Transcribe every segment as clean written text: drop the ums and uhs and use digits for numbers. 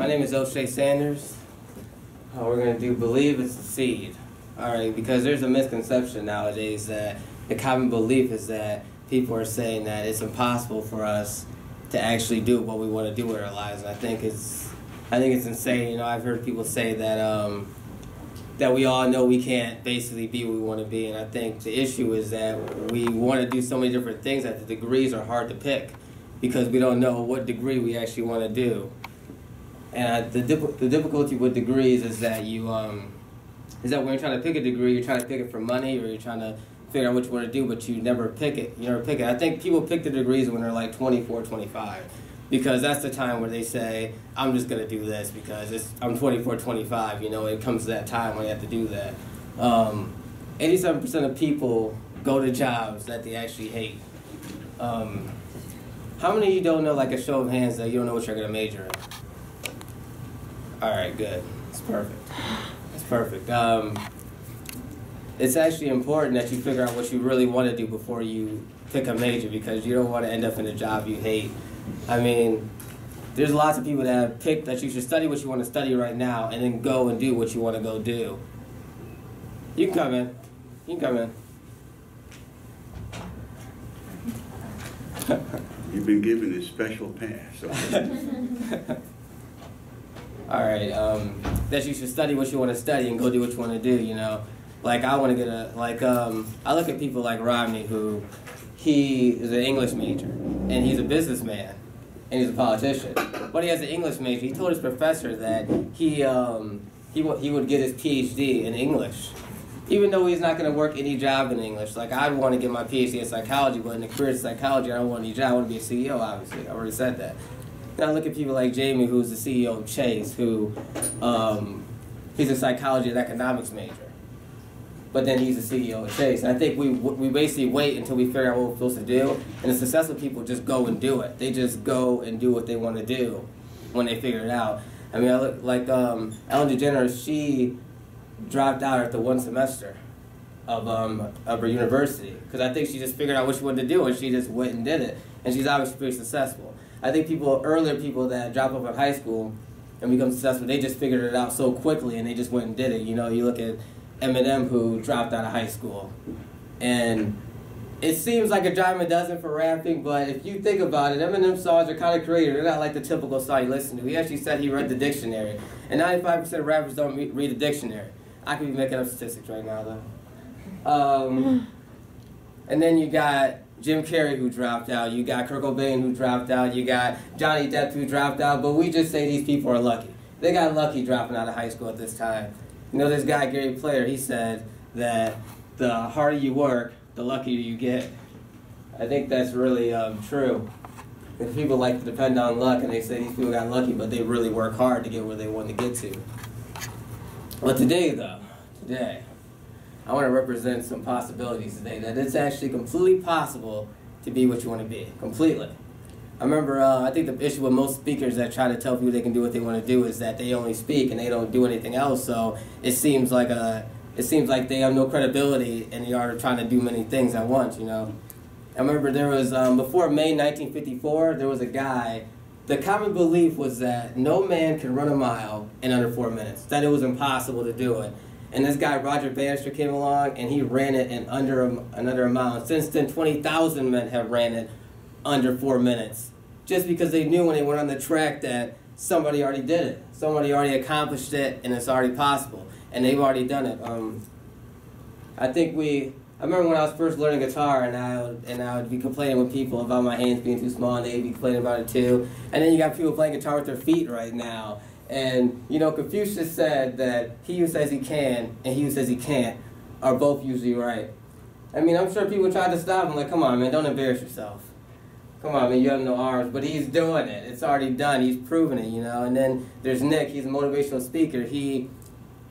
name is O'Shea Sanders. We're going to do Believe It's a Seed. Alright, because there's a misconception nowadays that the common belief is that people are saying that it's impossible for us to actually do what we want to do with our lives. And I think it's insane. You know, I've heard people say that that we all know we can't basically be what we want to be, and I think the issue is that we want to do so many different things that the degrees are hard to pick because we don't know what degree we actually want to do. And the difficulty with degrees is that when you're trying to pick a degree, you're trying to pick it for money, or you're trying to figure out what you want to do, but you never pick it. You never pick it. I think people pick the degrees when they're like 24, 25, because that's the time where they say, I'm just going to do this because I'm 24, 25. You know, it comes to that time when you have to do that. 87% of people go to jobs that they actually hate. How many of you don't know, like a show of hands, that you don't know what you're going to major in? All right, good. It's perfect. It's perfect. It's actually important that you figure out what you really want to do before you pick a major, because you don't want to end up in a job you hate. I mean, there's lots of people that have picked that you should study what you want to study right now and then go and do what you want to go do. You can come in. You can come in. You've been given a special pass. All right, that you should study what you want to study and go do what you want to do, you know. Like, I want to get I look at people like Romney, who he is an English major, and he's a businessman, and he's a politician. But he has an English major. He told his professor that he would get his PhD in English, even though he's not going to work any job in English. Like, I want to get my PhD in psychology, but in a career in psychology, I don't want any job. I want to be a CEO, obviously. I already said that. Now look at people like Jamie, who's the CEO of Chase, who he's a psychology and economics major, but then he's the CEO of Chase. And I think we basically wait until we figure out what we're supposed to do, and the successful people just go and do it. They just go and do what they want to do when they figure it out. I mean, I look like Ellen DeGeneres. She dropped out after one semester of her university because I think she just figured out what she wanted to do, and she just went and did it, and she's obviously pretty successful. I think earlier people that drop out of high school and become successful, they just figured it out so quickly and they just went and did it. You know, you look at Eminem, who dropped out of high school, and it seems like a dime a dozen for rapping, but if you think about it, Eminem's songs are kind of creative. They're not like the typical song you listen to. He actually said he read the dictionary, and 95% of rappers don't read the dictionary. I could be making up statistics right now, though. And then you got Jim Carrey, who dropped out. You got Kurt Cobain, who dropped out. You got Johnny Depp, who dropped out. But we just say these people are lucky. They got lucky dropping out of high school at this time. You know, this guy, Gary Player, he said that the harder you work, the luckier you get. I think that's really true. And people like to depend on luck, and they say these people got lucky, but they really work hard to get where they want to get to. But today, I want to represent some possibilities today, that it's actually completely possible to be what you want to be, completely. I remember, I think the issue with most speakers that try to tell people they can do what they want to do is that they only speak and they don't do anything else, so it seems like they have no credibility and they are trying to do many things at once, you know. I remember there was, before May 1954, there was a guy, the common belief was that no man can run a mile in under 4 minutes, that it was impossible to do it. And this guy, Roger Bannister, came along, and he ran it in under a mile. And since then, 20,000 men have ran it under 4 minutes, just because they knew when they went on the track that somebody already did it. Somebody already accomplished it, and it's already possible. And they've already done it. I remember when I was first learning guitar, and I would be complaining with people about my hands being too small, and they'd be complaining about it too. And then you got people playing guitar with their feet right now. And, you know, Confucius said that he who says he can and he who says he can't are both usually right. I mean, I'm sure people tried to stop him, like, come on, man, don't embarrass yourself. Come on, man, you have no arms. But he's doing it. It's already done. He's proven it, you know. And then there's Nick. He's a motivational speaker. He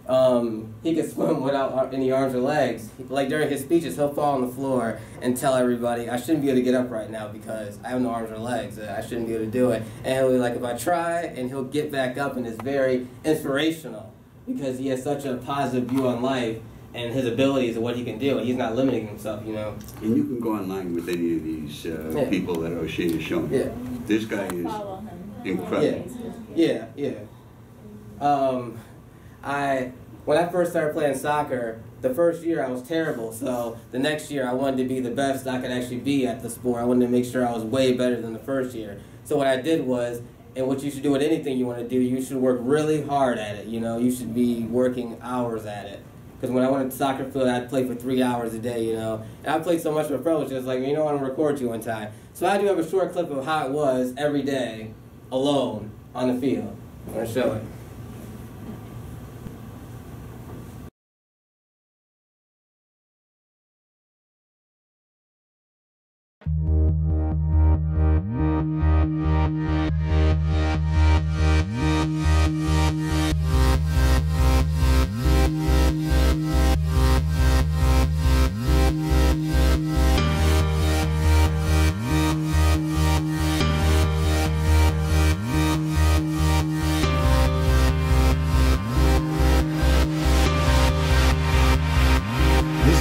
can swim without any arms or legs. Like, during his speeches, he'll fall on the floor and tell everybody, I shouldn't be able to get up right now because I have no arms or legs. I shouldn't be able to do it. And he'll be like, if I try, and he'll get back up, and it's very inspirational because he has such a positive view on life and his abilities and what he can do, and he's not limiting himself, you know. And you can go online with any of these people that O'Shea is showing. Yeah. This guy is incredible. Yeah. When I first started playing soccer, the first year I was terrible. So the next year I wanted to be the best I could actually be at the sport. I wanted to make sure I was way better than the first year. So what I did was, and what you should do with anything you want to do, you should work really hard at it. You know, you should be working hours at it. Because when I went to soccer field, I'd play for 3 hours a day, you know. And I played so much with friends, just like, you know, I want to record you one time. So I do have a short clip of how it was every day, alone, on the field. I'm going to show it.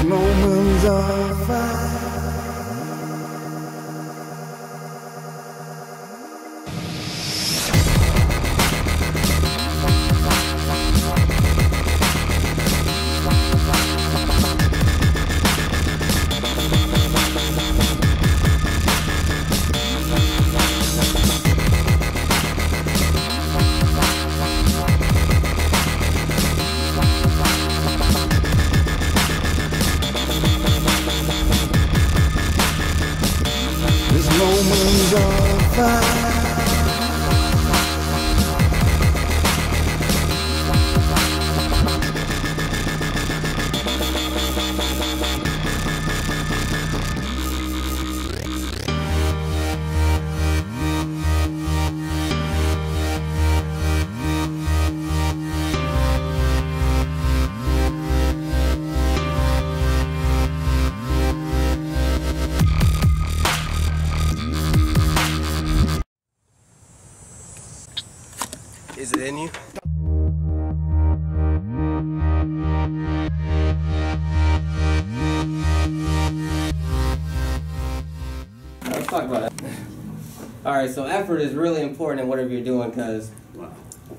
Moments of fire. Moments of fire. Is it in you? Let's talk about it. Alright, so effort is really important in whatever you're doing, because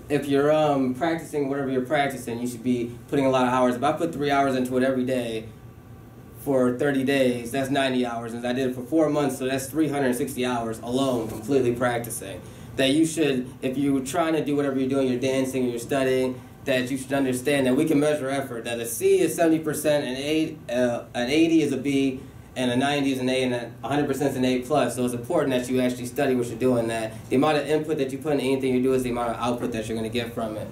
if you're practicing whatever you're practicing, you should be putting a lot of hours. If I put 3 hours into it every day for 30 days, that's 90 hours, and I did it for 4 months, so that's 360 hours alone, completely practicing. That you should, if you're trying to do whatever you're doing, you're dancing or you're studying, that you should understand that we can measure effort. That a C is 70%, an 80 is a B, and a 90 is an A, and a 100% is an A+. So it's important that you actually study what you're doing, that the amount of input that you put in anything you do is the amount of output that you're going to get from it.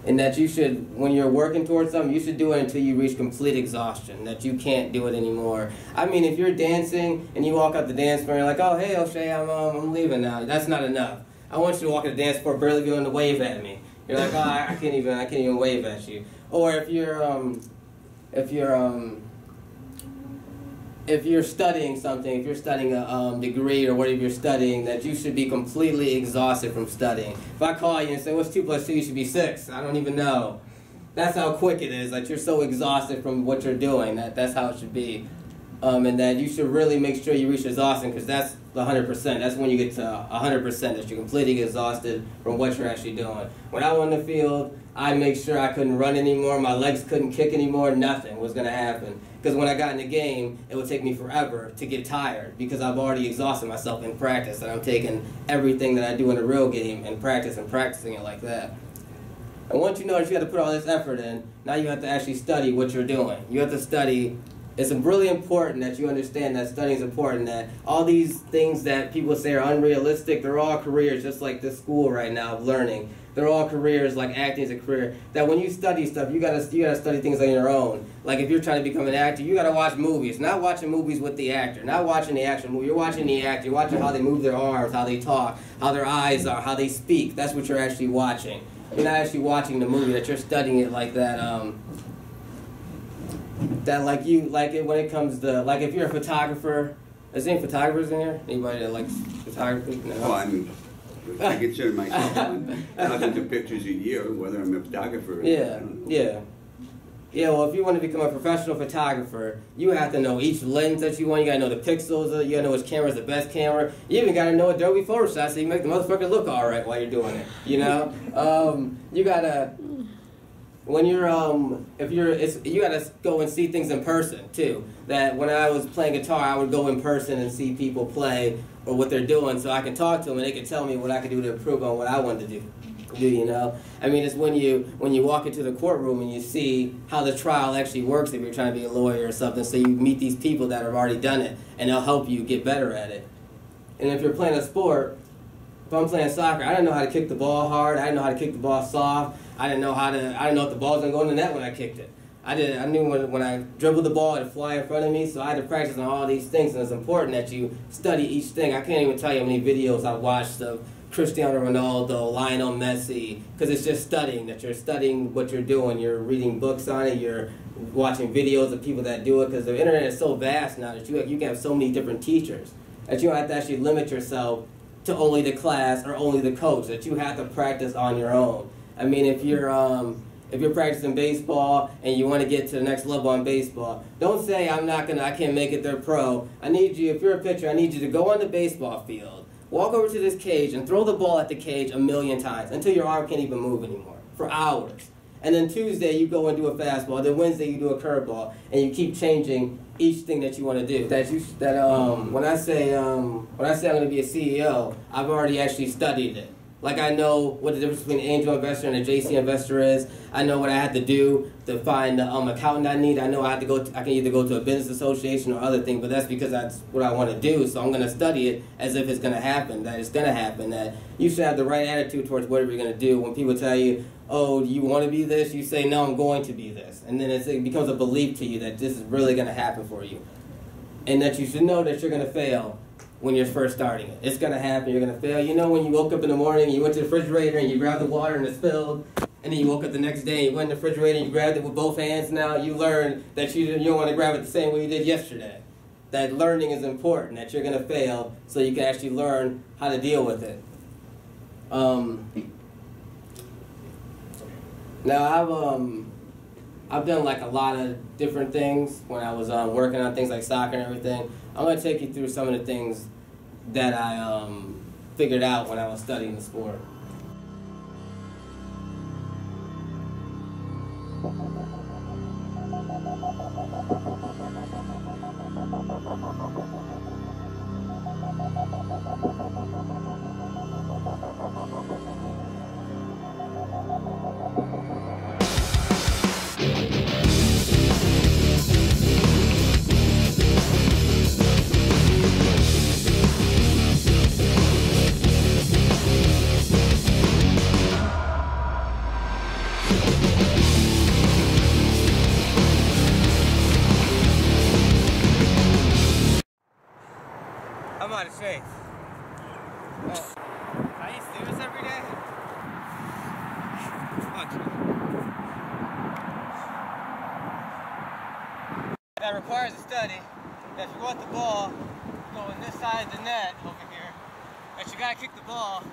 And that you should, when you're working towards something, you should do it until you reach complete exhaustion, that you can't do it anymore. I mean, if you're dancing and you walk out the dance floor and you're like, oh, hey, O'Shea, I'm leaving now. That's not enough. I want you to walk out the dance floor barely going to wave at me. You're like, oh, I can't even wave at you. Or if you're studying something, if you're studying a degree or whatever you're studying, that you should be completely exhausted from studying. If I call you and say, what's 2 + 2? You should be 6. I don't even know. That's how quick it is. Like, you're so exhausted from what you're doing. That's how it should be. And that you should really make sure you reach exhaustion, because that's the 100%. That's when you get to 100%, that you're completely exhausted from what you're actually doing. When I went on the field, I made sure I couldn't run anymore, my legs couldn't kick anymore, nothing was going to happen. Because when I got in the game, it would take me forever to get tired, because I've already exhausted myself in practice, and I'm taking everything that I do in a real game and practicing it like that. And once you know that you have to put all this effort in, now you have to actually study what you're doing. You have to study. It's really important that you understand that studying is important, that all these things that people say are unrealistic, they're all careers, just like this school right now of learning. They're all careers, like acting is a career. That when you study stuff, you gotta study things on your own. Like if you're trying to become an actor, you gotta watch movies. Not watching movies with the actor, not watching the action movie. You're watching the actor. You're watching how they move their arms, how they talk, how their eyes are, how they speak. That's what you're actually watching. You're not actually watching the movie. That you're studying it like that. When it comes to, like, if you're a photographer. Is there any photographers in here? Anybody that likes photography? No. Well, I consider myself on thousands of pictures a year, whether I'm a photographer or yeah, not. yeah. Yeah, well, if you want to become a professional photographer, you have to know each lens that you want. You gotta know the pixels. You gotta know which camera is the best camera. You even gotta know Adobe Photoshop so you make the motherfucker look all right while you're doing it. You know, you gotta when you're you gotta go and see things in person too. That when I was playing guitar, I would go in person and see people play or what they're doing, so I can talk to them and they can tell me what I can do to improve on what I wanted to do. You know? I mean, it's when you walk into the courtroom and you see how the trial actually works if you're trying to be a lawyer or something, so you meet these people that have already done it, and they'll help you get better at it. And if you're playing a sport, if I'm playing soccer, I didn't know how to kick the ball hard, I didn't know how to kick the ball soft, I didn't know if the ball was going to go in the net when I kicked it. I knew when I dribbled the ball, it'd fly in front of me, so I had to practice on all these things, and it's important that you study each thing. I can't even tell you how many videos I've watched of Cristiano Ronaldo, Lionel Messi, because it's just studying, that you're studying what you're doing. You're reading books on it, you're watching videos of people that do it, because the internet is so vast now that you can have so many different teachers that you don't have to actually limit yourself to only the class or only the coach, that you have to practice on your own. I mean, if you're practicing baseball and you want to get to the next level on baseball, don't say I can't make it there pro. I need you, if you're a pitcher, I need you to go on the baseball field, walk over to this cage and throw the ball at the cage 1,000,000 times until your arm can't even move anymore, for hours. And then Tuesday you go and do a fastball, then Wednesday you do a curveball, and you keep changing each thing that you want to do. When I say I'm going to be a CEO, I've already actually studied it. Like, I know what the difference between an angel investor and a JC investor is. I know what I have to do to find the accountant I need. I know I can either go to a business association or other thing, but that's because that's what I want to do. So I'm going to study it as if it's going to happen, that it's going to happen, that you should have the right attitude towards whatever you're going to do. When people tell you, oh, you want to be this? You say, no, I'm going to be this. And then it becomes a belief to you that this is really going to happen for you. And that you should know that you're going to fail when you're first starting it. It's going to happen, you're going to fail. You know, when you woke up in the morning and you went to the refrigerator and you grabbed the water and it spilled, and then you woke up the next day and you went in the refrigerator and you grabbed it with both hands. Now you learn that you don't want to grab it the same way you did yesterday. That learning is important, that you're going to fail so you can actually learn how to deal with it. Now I've done like a lot of different things when I was working on things like soccer and everything. I'm going to take you through some of the things that I figured out when I was studying the sport. I'm out of shape. I used to do this every day. That requires a study. That if you want the ball going this side of the net over here, that you gotta kick the ball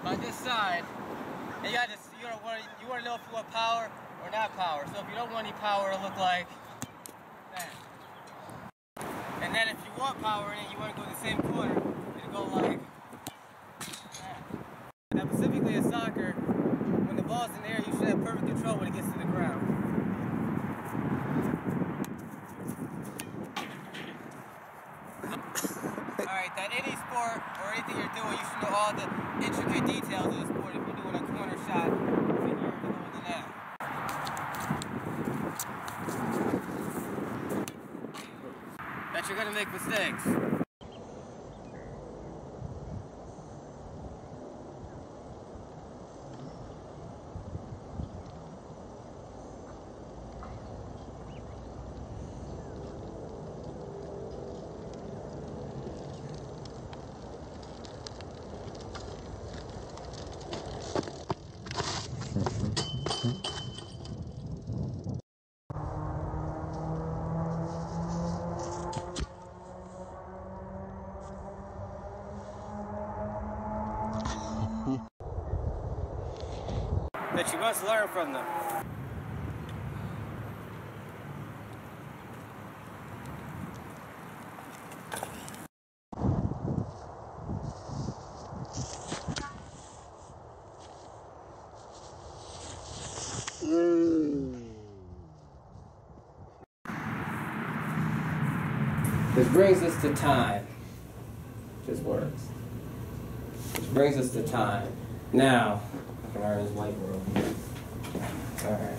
on this side. And you want to know if you want power or not power. So if you don't want any power, it'll look like that. And then if you want power in it, you want to go in the same corner, it'll go like that. Now specifically in soccer, when the ball's in the air, you should have perfect control when it gets to the ground. Alright, that any sport or anything you're doing, you should know all the intricate details of the sport. If you're doing a corner shot, if you're doing the net. That you're gonna make mistakes. That you must learn from them. Which brings us to time. Just works. Which brings us to time. Now, I can learn this whiteboard. Alright.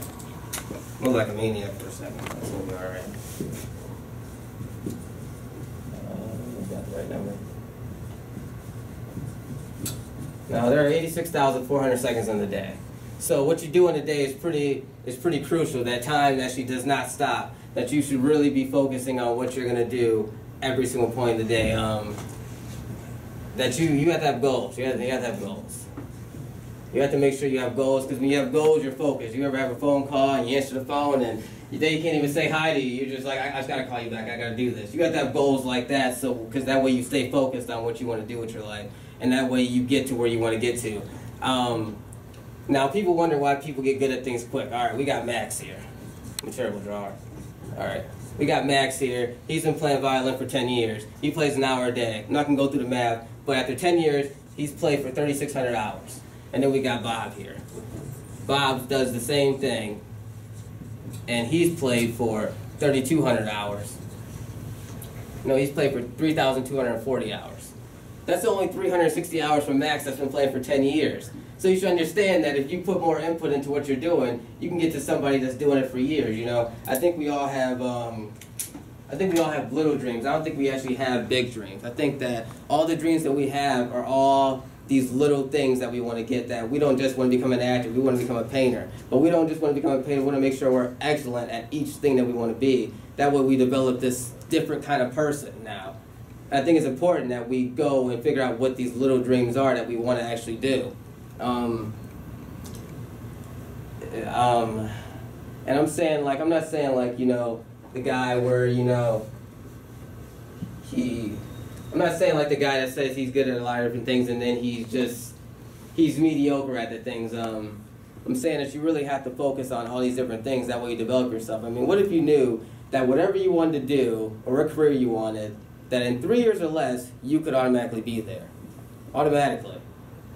Move like a maniac for a second. That's gonna be alright. Got the right number. Now, there are 86,400 seconds in the day. So what you do in a day is pretty crucial. That time actually does not stop. That you should really be focusing on what you're gonna do every single point of the day. That you have to have goals. You have to have goals. You have to make sure you have goals, because when you have goals, you're focused. You ever have a phone call and you answer the phone and they can't even say hi to you. You're just like, I just gotta call you back. I gotta do this. You have to have goals like that, so because that way you stay focused on what you want to do with your life, and that way you get to where you want to get to. Now people wonder why people get good at things quick. All right, we got Max here. I'm a terrible drawer. All right, we got Max here. He's been playing violin for 10 years. He plays an hour a day. I'm not gonna go through the math, but after 10 years, he's played for 3,600 hours. And then we got Bob here. Bob does the same thing, and he's played for 3,200 hours. No, he's played for 3,240 hours. That's only 360 hours from Max that's been playing for 10 years. So you should understand that if you put more input into what you're doing, you can get to somebody that's doing it for years, you know? I think we all have little dreams. I don't think we actually have big dreams. I think that all the dreams that we have are all these little things that we want to get, that we don't just want to become an actor, we want to become a painter. But we don't just want to become a painter, we want to make sure we're excellent at each thing that we want to be. That way we develop this different kind of person now. And I think it's important that we go and figure out what these little dreams are that we want to actually do. And I'm saying, like, I'm not saying, like, you know, the guy where, you know, I'm not saying like the guy that says he's good at a lot of different things and then he's mediocre at the things. I'm saying that you really have to focus on all these different things, that way you develop yourself. I mean, what if you knew that whatever you wanted to do, or what career you wanted, that in 3 years or less, you could automatically be there. Automatically.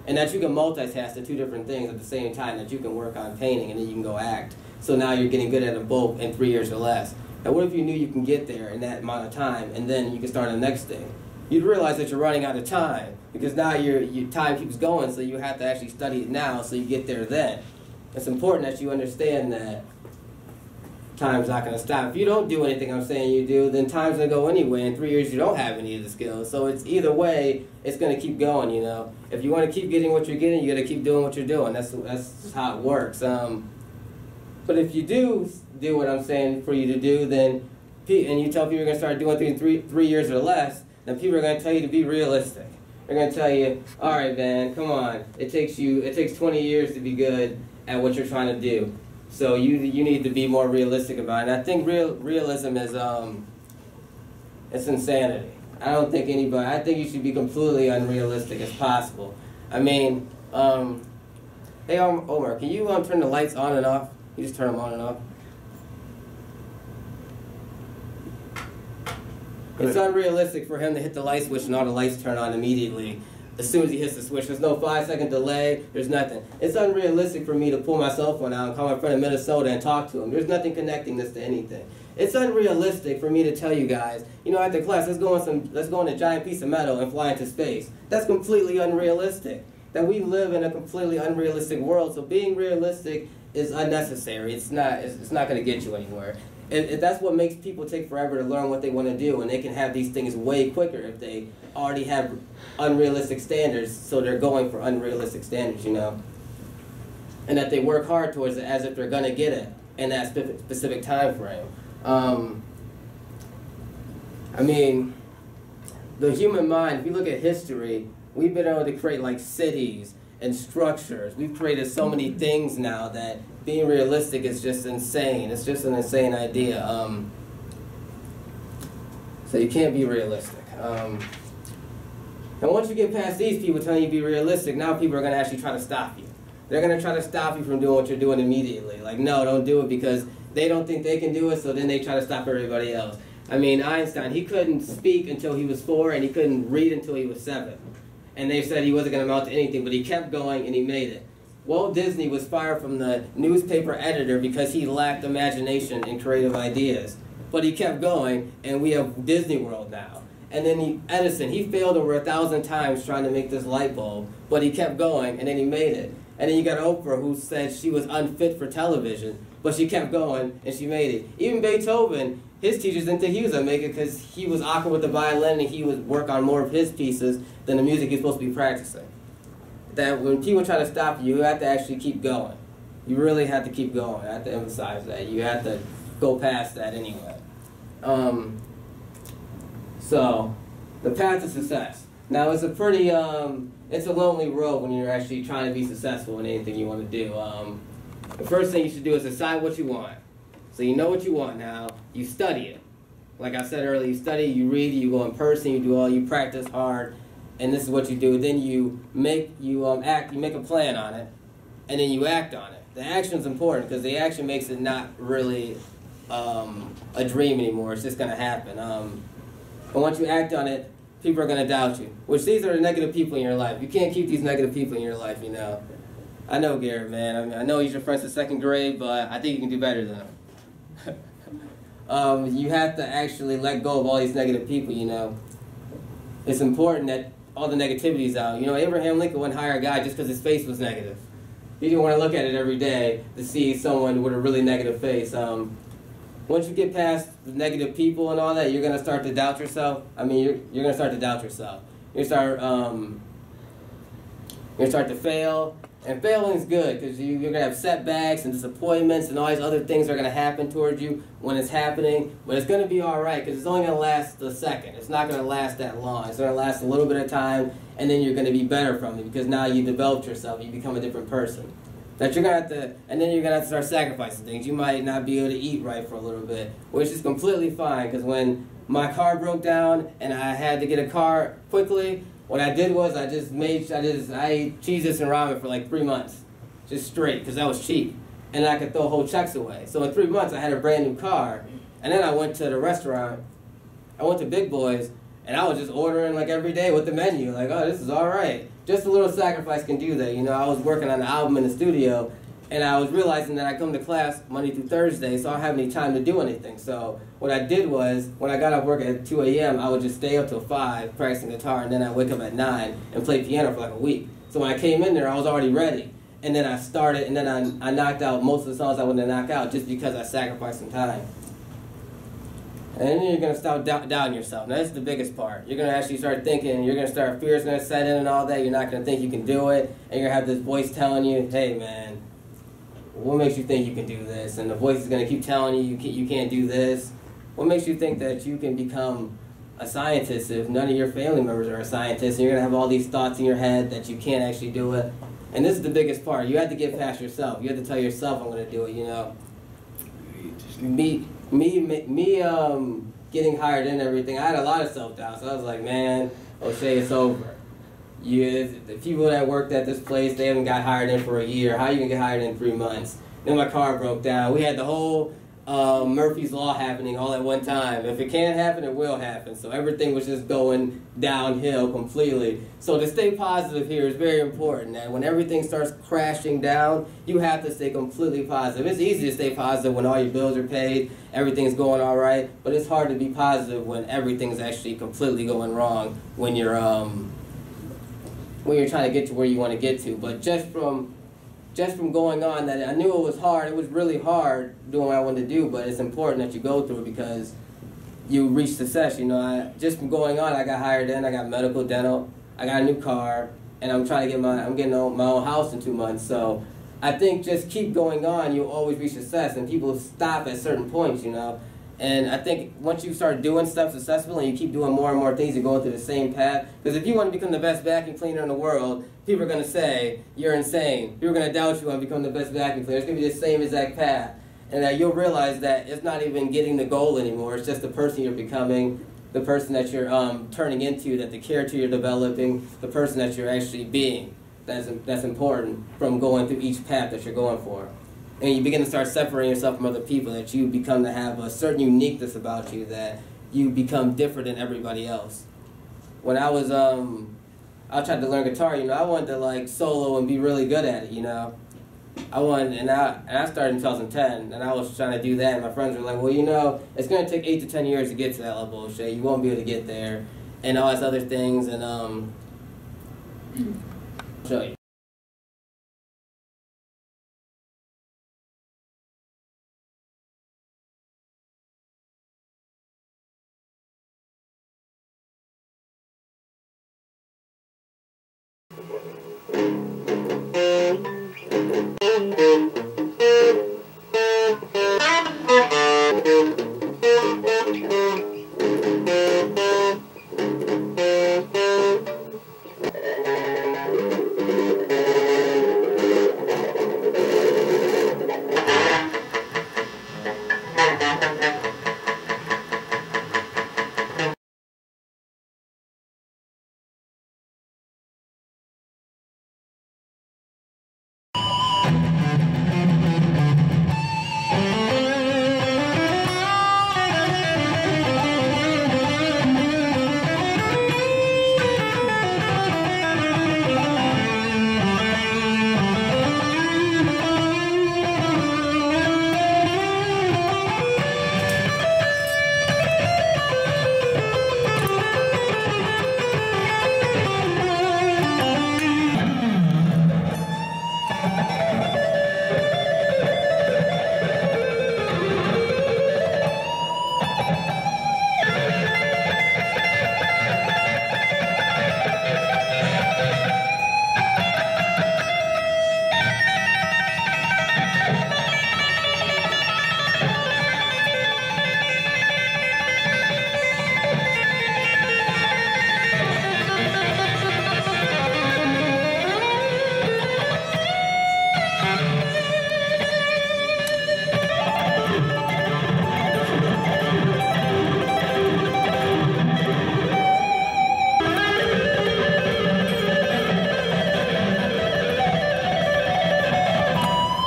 And that you can multitask the two different things at the same time, that you can work on painting and then you can go act. So now you're getting good at them both in 3 years or less. Now what if you knew you can get there in that amount of time, and then you can start the next thing? You'd realize that you're running out of time, because now your time keeps going, so you have to actually study it now so you get there then. It's important that you understand that time's not going to stop. If you don't do anything I'm saying you do, then time's going to go anyway. In 3 years you don't have any of the skills. So it's either way, it's going to keep going, you know. If you want to keep getting what you're getting, you got to keep doing what you're doing. That's just how it works. But if you do what I'm saying for you to do, then, and you tell people you're going to start doing things in 3 years or less, then people are going to tell you to be realistic. They're going to tell you, all right, man, come on. It takes 20 years to be good at what you're trying to do. So you need to be more realistic about it. And I think realism is it's insanity. I don't think anybody. I think you should be completely unrealistic as possible. I mean, hey Omar, can you turn the lights on and off? You just turn them on and off. It's unrealistic for him to hit the light switch and all the lights turn on immediately as soon as he hits the switch. There's no 5-second delay. There's nothing. It's unrealistic for me to pull my cell phone out and call my friend in Minnesota and talk to him. There's nothing connecting this to anything. It's unrealistic for me to tell you guys, you know, after class, let's go on a giant piece of metal and fly into space. That's completely unrealistic. That we live in a completely unrealistic world. So being realistic is unnecessary. It's not going to get you anywhere. And that's what makes people take forever to learn what they want to do, and they can have these things way quicker if they already have unrealistic standards, so they're going for unrealistic standards, you know. And that they work hard towards it as if they're going to get it in that specific time frame. I mean, the human mind, if you look at history, we've been able to create like cities and structures. We've created so many things now that being realistic is just insane. It's just an insane idea. So you can't be realistic. And once you get past these people telling you to be realistic, now people are going to actually try to stop you. They're going to try to stop you from doing what you're doing immediately. Like, no, don't do it, because they don't think they can do it, so then they try to stop everybody else. I mean, Einstein, he couldn't speak until he was 4, and he couldn't read until he was 7. And they said he wasn't going to amount to anything, but he kept going and he made it. Walt Disney was fired from the newspaper editor because he lacked imagination and creative ideas. but he kept going, and we have Disney World now. And then Edison, he failed over 1,000 times trying to make this light bulb, but he kept going, and then he made it. And then you got Oprah, who said she was unfit for television, but she kept going, and she made it. Even Beethoven, his teachers didn't think he was going to make it because he was awkward with the violin, and he would work on more of his pieces than the music he's supposed to be practicing. That when people try to stop you, you have to actually keep going. You really have to keep going. I have to emphasize that. You have to go past that anyway. So, the path to success. Now, it's a pretty, it's a lonely road when you're actually trying to be successful in anything you want to do. The first thing you should do is decide what you want. So you know what you want now, you study it. Like I said earlier, you study, you read, you go in person, you practice hard, and this is what you do. Then you make a plan on it, and then you act on it. The action is important because the action makes it not really a dream anymore. It's just going to happen. But once you act on it, people are going to doubt you. Which these are the negative people in your life. You can't keep these negative people in your life, you know. I know Garrett, man. I mean, I know he's your friend since 2nd grade, but I think you can do better than him. You have to actually let go of all these negative people, you know. It's important that all the negativity's out. You know, Abraham Lincoln wouldn't hire a guy just because his face was negative. He didn't want to look at it every day to see someone with a really negative face. Once you get past the negative people and all that, you're going to start to doubt yourself. I mean, you're going to start to doubt yourself. You're going to start to fail. And failing is good because you're going to have setbacks and disappointments and all these other things are going to happen towards you when it's happening. But it's going to be all right because it's only going to last a second. It's not going to last that long. It's going to last a little bit of time, and then you're going to be better from it because now you developed yourself. You become a different person. That you're going to have to, and then you're going to have to start sacrificing things. You might not be able to eat right for a little bit, which is completely fine because when my car broke down and I had to get a car quickly, what I did was I ate Cheez-Its and ramen for like 3 months, just straight, because that was cheap, and I could throw whole checks away. So in 3 months I had a brand new car, and then I went to the restaurant. I went to Big Boys, and I was just ordering like every day with the menu, like, oh, this is all right. Just a little sacrifice can do that, you know. I was working on an album in the studio, and I was realizing that I come to class Monday through Thursday, so I don't have any time to do anything. So what I did was, when I got off work at 2 a.m., I would just stay up till 5 practicing guitar, and then I'd wake up at 9 and play piano for like a week. So when I came in there, I was already ready. And then I started, and then I knocked out most of the songs I wanted to knock out just because I sacrificed some time. And then you're going to start doubting yourself. Now, that's the biggest part. You're going to actually start thinking, you're going to start, fear's going to set in and all that. You're not going to think you can do it. And you're going to have this voice telling you, hey, man, what makes you think you can do this? And the voice is going to keep telling you you can't do this. What makes you think that you can become a scientist if none of your family members are a scientist? And you're going to have all these thoughts in your head that you can't actually do it. And this is the biggest part. You have to get past yourself. You have to tell yourself, I'm going to do it, you know. Me getting hired and everything, I had a lot of self-doubt. So I was like, man, O'Shea, it's over. The people that worked at this place, they haven't got hired in for a year. How are you going to get hired in 3 months? Then my car broke down. We had the whole Murphy's Law happening all at one time. If it can't happen, it will happen. So everything was just going downhill completely. So to stay positive here is very important. That when everything starts crashing down, you have to stay completely positive. It's easy to stay positive when all your bills are paid, everything's going all right. But it's hard to be positive when everything's actually completely going wrong. When you're trying to get to where you want to get to. But just from going on, that I knew it was hard. It was really hard doing what I wanted to do, but it's important that you go through it because you reach success. You know, just from going on, I got hired in. I got medical, dental. I got a new car, and I'm trying to get I'm getting my own house in 2 months. So I think just keep going on. You'll always reach success, and people stop at certain points. You know. And I think once you start doing stuff successfully and you keep doing more and more things, you're going through the same path. Because if you want to become the best vacuum cleaner in the world, people are going to say you're insane. People are going to doubt you on becoming the best vacuum cleaner. It's going to be the same exact path. And you'll realize that it's not even getting the goal anymore. It's just the person you're becoming, the person that you're turning into, that the character you're developing, the person that you're actually being. That's important from going through each path that you're going for. And you begin to start separating yourself from other people, that you become to have a certain uniqueness about you, that you become different than everybody else. When I tried to learn guitar, you know, I wanted to like solo and be really good at it, you know. and I started in 2010, and I was trying to do that, and my friends were like, well, you know, it's going to take 8 to 10 years to get to that level of shit. You won't be able to get there, and all these other things, and I'll show you.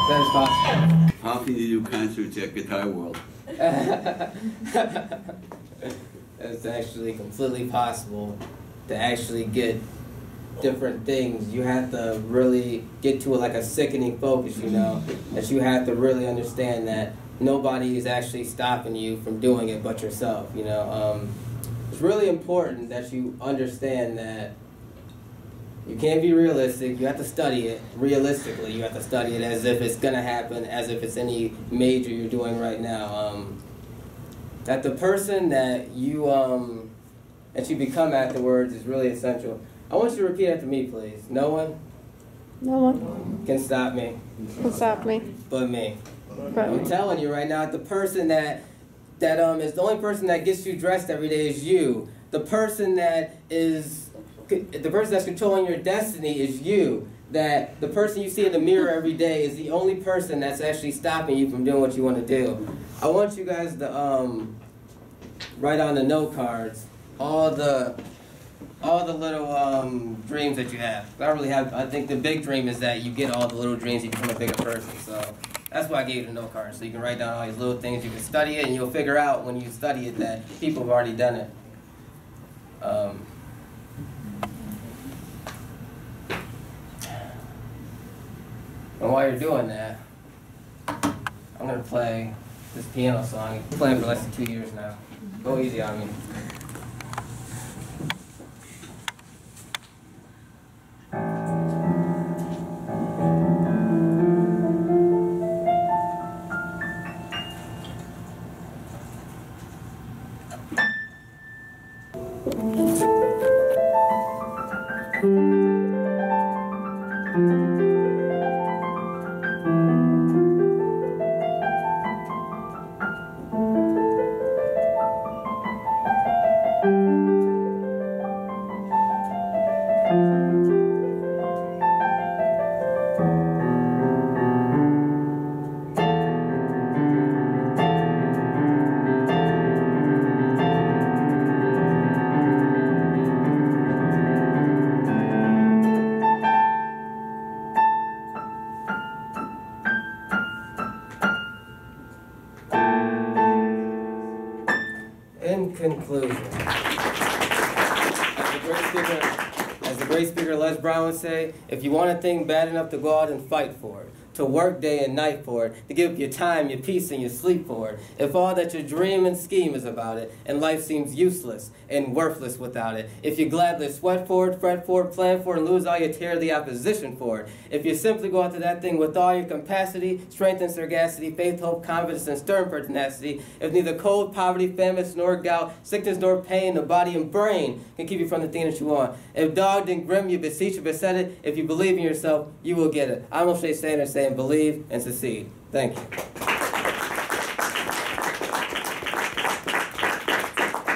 That is possible. How can you do concerts at Guitar World? It's actually completely possible to actually get different things. You have to really get to like a sickening focus, you know, that you have to really understand that nobody is actually stopping you from doing it but yourself, you know. It's really important that you understand that you can't be realistic. You have to study it realistically. You have to study it as if it's going to happen, as if it's any major you're doing right now. That the person that you become afterwards is really essential. I want you to repeat after me, please. No one can stop me. Can stop me. But me. But I'm telling you right now, the person that is the only person that gets you dressed every day is you. The person that's controlling your destiny is you. That the person you see in the mirror every day is the only person that's actually stopping you from doing what you want to do. I want you guys to write on the note cards all the little dreams that you have. I think the big dream is that you get all the little dreams, you become a bigger person. So that's why I gave you the note cards. So you can write down all these little things, you can study it, and you'll figure out when you study it that people have already done it. And while you're doing that, I'm going to play this piano song. I've been playing for less than 2 years now. Go easy on me. In conclusion, as the great speaker Les Brown would say, if you want a thing bad enough to go out and fight for it, to work day and night for it, to give up your time, your peace, and your sleep for it. If all that your dream and scheme is about it, and life seems useless and worthless without it. If you gladly sweat for it, fret for it, plan for it, and lose all your tear the opposition for it. If you simply go after that thing with all your capacity, strength and sagacity, faith, hope, confidence, and stern pertinacity, if neither cold, poverty, famine, nor gout, sickness, nor pain, the body and brain can keep you from the thing that you want. If dogged and grim, you beseech you, beset it. If you believe in yourself, you will get it. I'm O'Shea Sanders saying, believe and succeed. Thank you.